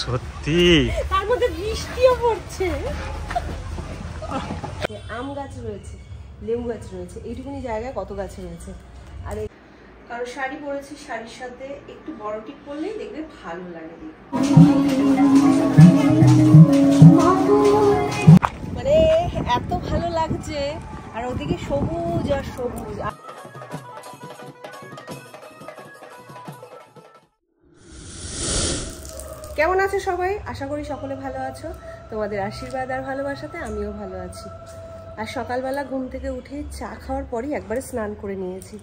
সত্যি তার মধ্যে বৃষ্টিও পড়ছে। আম গাছ রয়েছে, লেবু গাছ রয়েছে, এইটুকুনি জায়গায় কত গাছ রয়েছে। আর কারো শাড়ি পরেছি, শাড়ির সাথে একটু বড় টিপ পরলেই দেখবে ভালো লাগে। মানে এত ভালো লাগছে, আর ওদিকে সবুজ আর সবুজ। কেমন আছো সবাই? আশা করি সকলে ভালো আছো। তোমাদের আশীর্বাদ আর ভালোবাসাতে আমিও ভালো আছি। আর সকালবেলা ঘুম থেকে উঠে চা খাওয়ার পরই একবারে স্নান করে নিয়েছি।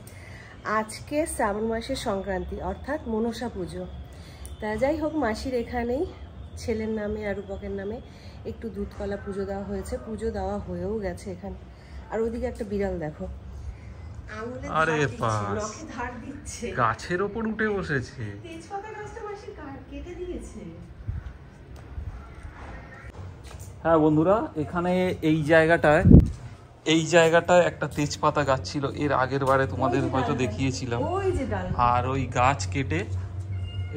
আজকে শ্রাবণ মাসের সংক্রান্তি, অর্থাৎ মনসা পুজো। তা যাই হোক, মাসির এখানেই ছেলের নামে আর রূপকের নামে একটু দুধকলা পুজো দেওয়া হয়েছে। পুজো দেওয়া হয়েও গেছে এখানে। আর ওইদিকে একটা বিড়াল দেখো, আরে নখে ধার দিচ্ছে, গাছের ওপর উঠে বসেছে। তেজপাতা গাছটা মাসি কেটে দিয়েছে। হ্যাঁ বন্ধুরা, এখানে এই জায়গাটায় একটা তেজপাতা গাছ ছিল। এর আগের বারে তোমাদের হয়তো দেখিয়েছিলাম। আর ওই গাছ কেটে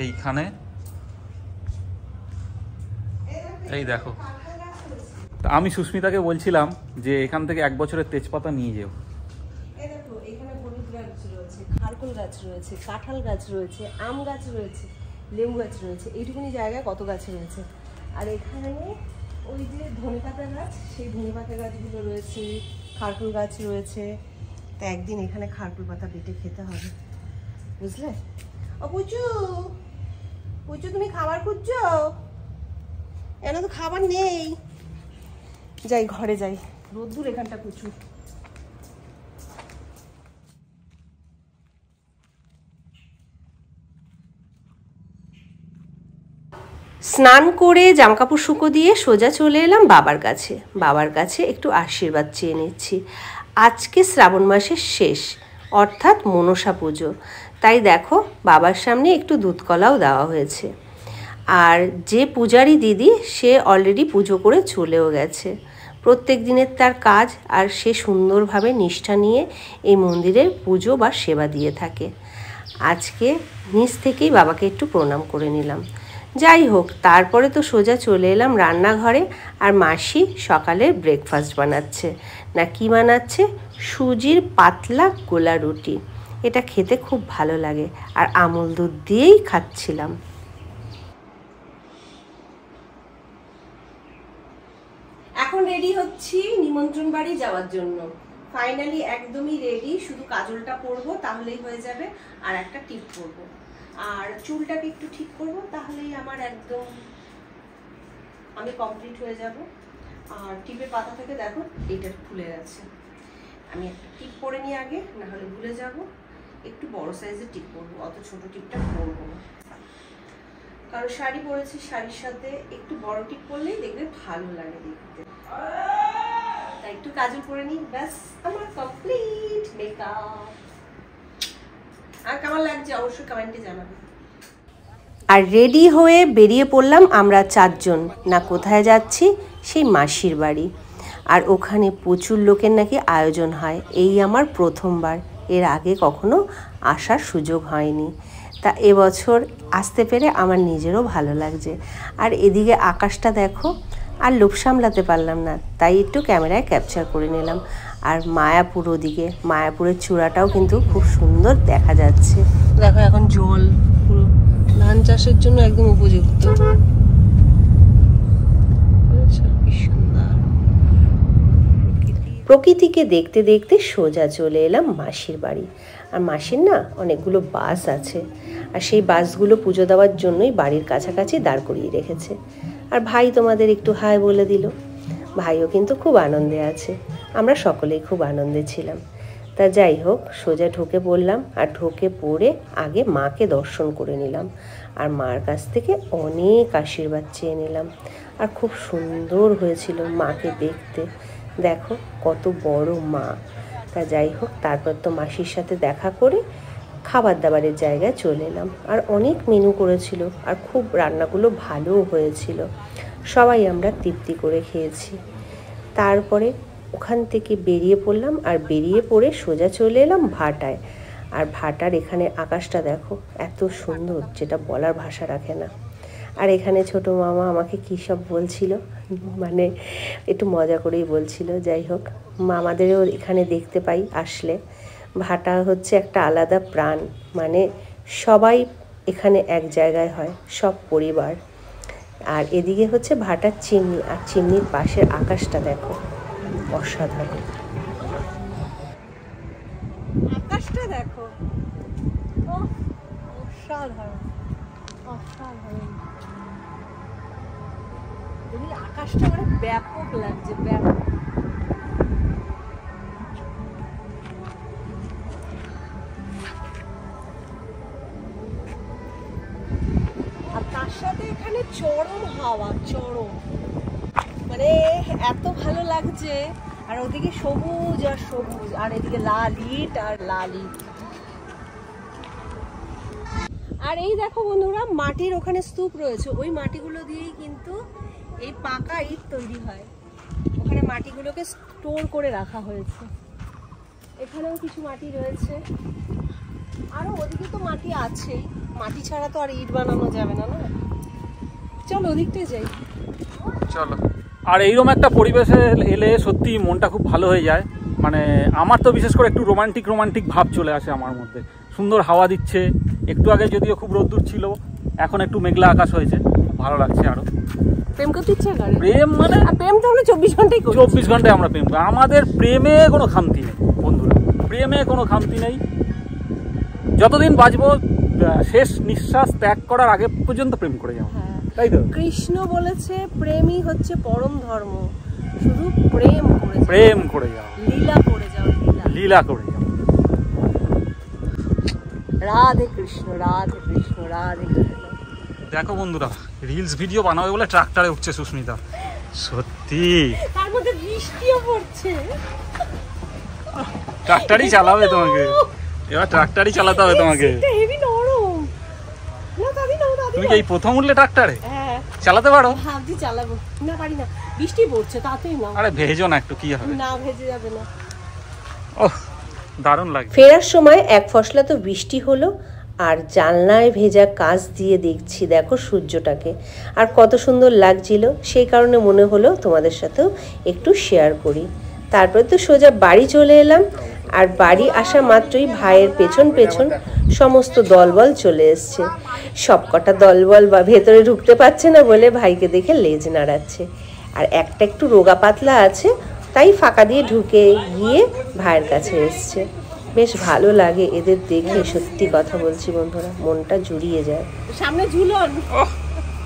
এইখানে এই দেখো। আমি সুস্মিতাকে বলছিলাম যে এখান থেকে 1 বছরের তেজপাতা নিয়ে যাও। এখানে হলুদ গাছ রয়েছে, খারকুল গাছ রয়েছে, কাঁঠাল গাছ রয়েছে, আম গাছ রয়েছে, লেবু গাছ রয়েছে, এইটুকুনি জায়গায় কত গাছ রয়েছে। আর এখানে ওই যে ধনেপাতা গাছ, সেই ধনেপাতা গাছগুলো রয়েছে, খারকুল গাছ রয়েছে। তা একদিন এখানে খারকুল পাতা বেটে খেতে হবে, বুঝলে? ও পুচু, পুচু তুমি খাবার খুঁজছো? এখানে তো খাবার নেই। যাই ঘরে যাই, রোদ্দুর এখানটা প্রচুর। স্নান করে জামাকাপড় শুকো দিয়ে সোজা চলে এলাম বাবার কাছে। বাবার কাছে একটু আশীর্বাদ চেয়ে নিচ্ছি। আজকে শ্রাবণ মাসের শেষ, অর্থাৎ মনসা পুজো। তাই দেখো, বাবার সামনে একটু দুধকলাও দেওয়া হয়েছে। আর যে পূজারি দিদি, সে অলরেডি পুজো করে চলেও গেছে। প্রত্যেক দিনের তার কাজ, আর সে সুন্দরভাবে নিষ্ঠা নিয়ে এই মন্দিরের পুজো বা সেবা দিয়ে থাকে। আজকে নিজ থেকেই বাবাকে একটু প্রণাম করে নিলাম। যাই হোক, তারপরে তো সোজা চলে এলাম রান্নাঘরে। আর মাসি সকালের ব্রেকফাস্ট বানাচ্ছে। না কি বানাচ্ছে? সুজির পাতলা গোলা রুটি। এটা খেতে খুব ভালো লাগে, আর আমুল দুধ দিয়েই খাচ্ছিলাম। এখন রেডি হচ্ছি নিমন্ত্রণ বাড়ি যাওয়ার জন্য। ফাইনালি একদমই রেডি, শুধু কাজলটা পরবো তাহলেই হয়ে যাবে, আর একটা টিপ পরবো, আর চুলটাকে একটু ঠিক করবো, তাহলেই আমার একদম আমি কমপ্লিট হয়ে যাব। আর টিপের পাতা থেকে দেখো এটা খুলে গেছে। আমি একটা টিপ পরে নিই আগে, না হলে ভুলে যাব। একটু বড় সাইজের টিপ পরবো, অত ছোট টিপটা পরবো না। কারণ শাড়ি পরেছি, শাড়ির সাথে একটু বড় টিপ পরলেই দেখবে ভালো লাগে দেখতে। তাই একটু কাজল পরে নিই, ব্যাস আমার কমপ্লিট মেকআপ। আর কেমন লাগছে অবশ্যই কমেন্টে জানাবে। আর রেডি হয়ে বেরিয়ে পড়লাম আমরা 4 জন। না কোথায় যাচ্ছি? সেই মাসির বাড়ি। আর ওখানে প্রচুর লোকের নাকি আয়োজন হয়। এই আমার প্রথমবার, এর আগে কখনো আসার সুযোগ হয়নি। তা এবছর আসতে পেরে আমার নিজেরও ভালো লাগছে। আর এদিকে আকাশটা দেখো, আর লোভ সামলাতে পারলাম না, তাই একটু ক্যামেরায় ক্যাপচার করে নিলাম। আর মায়াপুর, ওদিকে মায়াপুরের চূড়াটাও কিন্তু খুব সুন্দর দেখা যাচ্ছে। দেখো এখন জল পুরো ধান চাষের জন্য একদম উপযুক্ত। প্রকৃতিকে দেখতে দেখতে সোজা চলে এলাম মাসির বাড়ি। আর মাসির না অনেকগুলো বাস আছে, আর সেই বাসগুলো পুজো দেওয়ার জন্যই বাড়ির কাছাকাছি দাঁড় করিয়ে রেখেছে। আর ভাই তোমাদের একটু হাই বলে দিল। ভাইও কিন্তু খুব আনন্দে আছে, আমরা সকলেই খুব আনন্দে ছিলাম। তা যাই হোক, সোজা ঢুকে পড়লাম। আর ঢুকে পড়ে আগে মাকে দর্শন করে নিলাম, আর মার কাছ থেকে অনেক আশীর্বাদ চেয়ে নিলাম। আর খুব সুন্দর হয়েছিল মাকে দেখতে, দেখো কত বড় মা। তা যাই হোক, তারপর তো মাসির সাথে দেখা করে খাবার দাবারের জায়গায় চলে এলাম। আর অনেক মেনু করেছিল, আর খুব রান্নাগুলো ভালোও হয়েছিল। সবাই আমরা তৃপ্তি করে খেয়েছি। তারপরে ওখান থেকে বেরিয়ে পড়লাম, আর বেরিয়ে পড়ে সোজা চলে এলাম ভাটায়। আর ভাটার এখানে আকাশটা দেখো এত সুন্দর, যেটা বলার ভাষা রাখে না। আর এখানে ছোট মামা আমাকে কী সব বলছিল, মানে একটু মজা করেই বলছিল। যাই হোক, মামাদেরও এখানে দেখতে পাই আসলে। ভাটা হচ্ছে একটা আলাদা প্রাণ, মানে সবাই এখানে এক জায়গায় হয়, সব পরিবার। আর এদিকে হচ্ছে ভাটার চিমনি, আর চিমনির পাশের আকাশটা দেখো, অসাধারণ আকাশটা দেখো, অসাধারণ অসাধারণ। আকাশটা মানে ব্যাপক লাগছে, ব্যাপক। আর তার সাথে এখানে চরম হাওয়া, চরম, মানে এত ভালো লাগছে। আর ওদিকে সবুজ আর সবুজ, আর এদিকে লাল ইট আর লাল ইট। আর এই দেখো বন্ধুরা, মাটির ওখানে স্তূপ রয়েছে, ওই মাটিগুলো দিয়েই কিন্তু এই পাকা ইট তৈরি হয়। ওখানে মাটিগুলোকে স্টোর করে রাখা হয়েছে। এখানেও কিছু মাটি রয়েছে, আরো ওদিকে তো মাটি আছেই। মাটি ছাড়া তো আর ইট বানানো যাবে না, না? চলো ওদিকটাই যাই, চলো। আর এইরকম একটা পরিবেশে এলে সত্যি মনটা খুব ভালো হয়ে যায়। মানে আমার তো বিশেষ করে একটু রোমান্টিক ভাব চলে আসে আমার মধ্যে। সুন্দর হাওয়া দিচ্ছে, একটু আগে যদিও খুব রোদ্দুর ছিল, এখন একটু মেঘলা আকাশ হয়েছে, খুব ভালো লাগছে। আরো প্রেম করতে ইচ্ছা করে। প্রেম মানে প্রেম তো আমরা 24 ঘন্টাই করি। 24 ঘন্টায় আমরা প্রেম করি। আমাদের প্রেমে কোনো খামতি নেই বন্ধুরা, প্রেমে কোনো খামতি নেই। যতদিন বাঁচবো, শেষ নিঃশ্বাস ত্যাগ করার আগে পর্যন্ত প্রেম করে যাবো, তাই তো? কৃষ্ণ বলেছে প্রেমই হচ্ছে পরম ধর্ম, শুধু প্রেম করে যাও, লীলা করে যাও, লীলা করে যাও। রাধে কৃষ্ণ, রাধে কৃষ্ণ, রাধে কৃষ্ণ। দেখো বন্ধুরা, রিলস ভিডিও বানাবে বলে ট্রাক্টরে উঠছে সুস্মিতা। সত্যি তার মধ্যে বৃষ্টিও পড়ছে। ট্রাক্টরই চালাবে তোমাকে, এবার ট্রাক্টরই চালাতে হবে তোমাকে। হেভি নরম না দাদি, না দাদি। তুমি কি এই প্রথম উঠলে ট্রাক্টরে? হ্যাঁ, চালাতে পারো? হ্যাঁ দি চালাবো। না পারি না, বৃষ্টি পড়ছে, তাতেই না। আরে ভেজো না একটু, কি হবে? না ভেজে যাবে না। ওহ, দারুণ লাগে। ফেরার সময় এক ফসলা তো বৃষ্টি হলো, আর জানলায় ভেজা কাঁচ দিয়ে দেখছি দেখো সূর্যটাকে, আর কত সুন্দর লাগছিল। সেই কারণে মনে হলো তোমাদের সাথেও একটু শেয়ার করি। তারপরে তো সোজা বাড়ি চলে এলাম, আর বাড়ি আসা মাত্রই ভাইয়ের পেছন পেছন সমস্ত দলবল চলে এসছে। সবকটা দলবল বা ভেতরে ঢুকতে পারছে না বলে ভাইকে দেখে লেজ নাড়াচ্ছে, আর একটা একটু রোগা পাতলা আছে, তাই ফাঁকা দিয়ে ঢুকে গিয়ে ভাইয়ের কাছে এসছে। বেশ ভালো লাগে এদের দেখে, সত্যি কথা বলছি বন্ধুরা, মনটা জুড়িয়ে যায়। সামনে ঝুলন,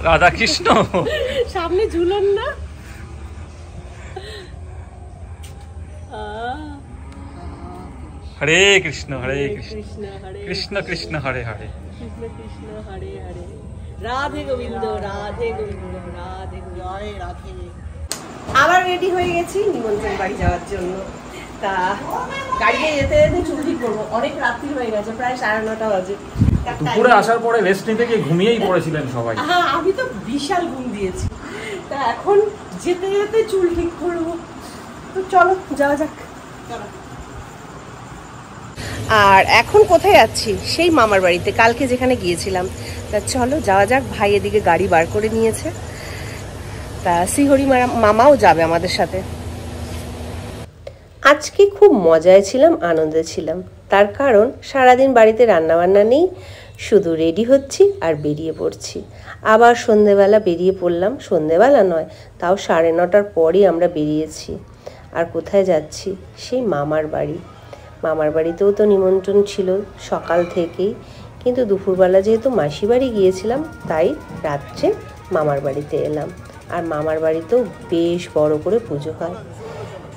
রাধা কৃষ্ণ সামনে ঝুলন না। হরে কৃষ্ণ হরে কৃষ্ণ, কৃষ্ণ কৃষ্ণ হরে হরে, কৃষ্ণ কৃষ্ণ হরে হরে, রাধে গোবিন্দ রাধে গোবিন্দ রাধে জয় রাধে। আবার রেডি হয়ে গেছি নিমন্ত্রণ বাড়ি যাওয়ার জন্য। তা গাড়িতে যেতে যেতে চুল ঠিক করবো, অনেক রাত্রি হয়ে গেছে, প্রায় 9:30 বাজে। দুপুরে আসার পরে রেস্ট নিতে গিয়ে ঘুমিয়েই পড়েছিলেন সবাই। হ্যাঁ, আমি তো বিশাল ঘুম দিয়েছি। তা এখন যেতে যেতে চুল ঠিক করবো, তো চলো যাওয়া যাক। চলো। আর এখন কোথায় যাচ্ছি? সেই মামার বাড়িতে, কালকে যেখানে গিয়েছিলাম। তা চলো যাওয়া যাক। ভাই এদিকে গাড়ি বার করে নিয়েছে, তা শ্রীহরি মামাও যাবে আমাদের সাথে। আজকে খুব মজায় ছিলাম, আনন্দে ছিলাম। তার কারণ সারাদিন বাড়িতে রান্নাবান্না নেই, শুধু রেডি হচ্ছি আর বেরিয়ে পড়ছি। আবার সন্ধেবেলা বেরিয়ে পড়লাম, সন্ধেবেলা নয়, তাও 9:30 পরই আমরা বেরিয়েছি। আর কোথায় যাচ্ছি? সেই মামার বাড়ি। মামার বাড়িতেও তো নিমন্ত্রণ ছিল সকাল থেকেই, কিন্তু দুপুরবেলা যেহেতু মাসি বাড়ি গিয়েছিলাম, তাই রাত্রে মামার বাড়িতে এলাম। আর মামার বাড়িতেও বেশ বড় করে পুজো হয়।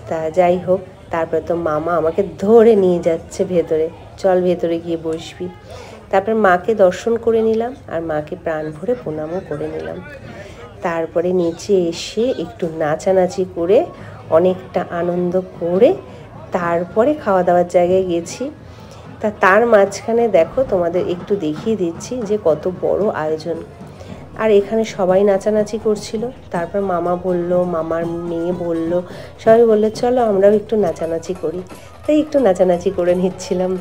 তা যাই হোক, তারপরে তো মামা আমাকে ধরে নিয়ে যাচ্ছে ভেতরে, চল ভেতরে গিয়ে বসবি। তারপর মাকে দর্শন করে নিলাম, আর মাকে প্রাণ ভরে প্রণামও করে নিলাম। তারপরে নিচে এসে একটু নাচানাচি করে অনেকটা আনন্দ করে তারপরে খাওয়া দাওয়ার জায়গায় গেছি। তার মাঝখানে দেখো, তোমাদের একটু দেখিয়ে দিচ্ছি যে কত বড় আয়োজন। আর এখানে সবাই নাচানাচি করছিল। তারপর মামা বলল, মামার মেয়ে বলল, সবাই বললো চলো আমরাও একটু নাচানাচি করি। তাই একটু নাচানাচি করে নিচ্ছিলাম।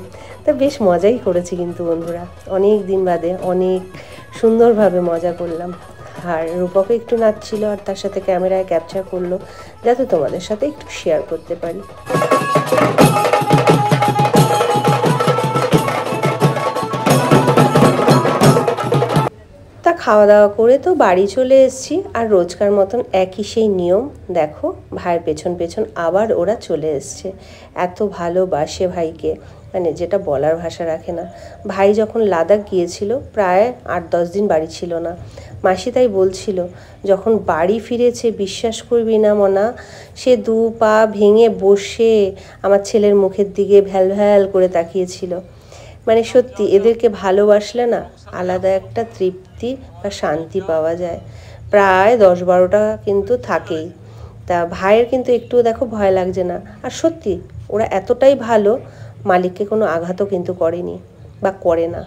তা বেশ মজাই করেছি কিন্তু বন্ধুরা, অনেক দিন বাদে অনেক সুন্দরভাবে মজা করলাম। আর রূপকে একটু নাচছিল আর তার সাথে ক্যামেরায় ক্যাপচার করলো, যাতে তোমাদের সাথে একটু শেয়ার করতে পারি। তা খাওয়া দাওয়া করে তো বাড়ি চলে এসেছি, আর রোজকার মতন একই সেই নিয়ম। দেখো ভাইয়ের পেছন পেছন আবার ওরা চলে এসছে। এত ভালোবাসে ভাইকে, মানে যেটা বলার ভাষা রাখে না। ভাই যখন লাদাখ গিয়েছিল প্রায় 8-10 দিন বাড়ি ছিল না। মাসি তাই বলছিল, যখন বাড়ি ফিরেছে বিশ্বাস করবি না মনা, সে 2 পা ভেঙে বসে আমার ছেলের মুখের দিকে ভ্যাল ভ্যাল করে তাকিয়েছিল। মানে সত্যি এদেরকে ভালোবাসলে না আলাদা একটা তৃপ্তি বা শান্তি পাওয়া যায়। প্রায় 10-12টা কিন্তু থাকেই। তা ভাইয়ের কিন্তু একটুও দেখো ভয় লাগছে না। আর সত্যি ওরা এতটাই ভালো, মালিককে কোনো আঘাতও কিন্তু করেনি বা করে না।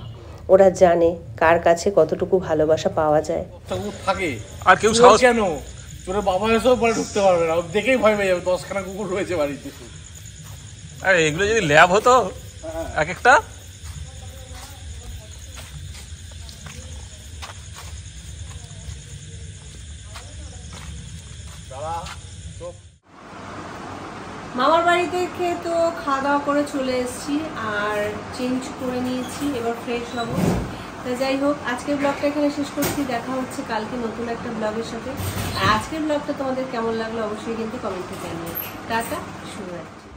ওরা জানে কার কাছে কতটুকু ভালোবাসা পাওয়া যায়। থাকে আর কেউ সাহস কেন তোর বাবা এসেও পরে ঢুকতে পারবে না, দেখেই ভয় পেয়ে যাবে। 10খানা কুকুর রয়েছে বাড়িতে। আরে এগুলো যদি ল্যাব হতো এক একটা, মামার বাড়ি থেকে তো খাওয়া দাওয়া করে চলে এসেছি আর চেঞ্জ করে নিয়েছি, এবার ফ্রেশ হবো। তা যাই হোক, আজকের ব্লগটা এখানে শেষ করছি। দেখা হচ্ছে কালকে নতুন একটা ব্লগের সাথে। আর আজকের ব্লগটা তোমাদের কেমন লাগলো অবশ্যই কিন্তু কমেন্টে জানিও। টাটা, শুভরাত্রি।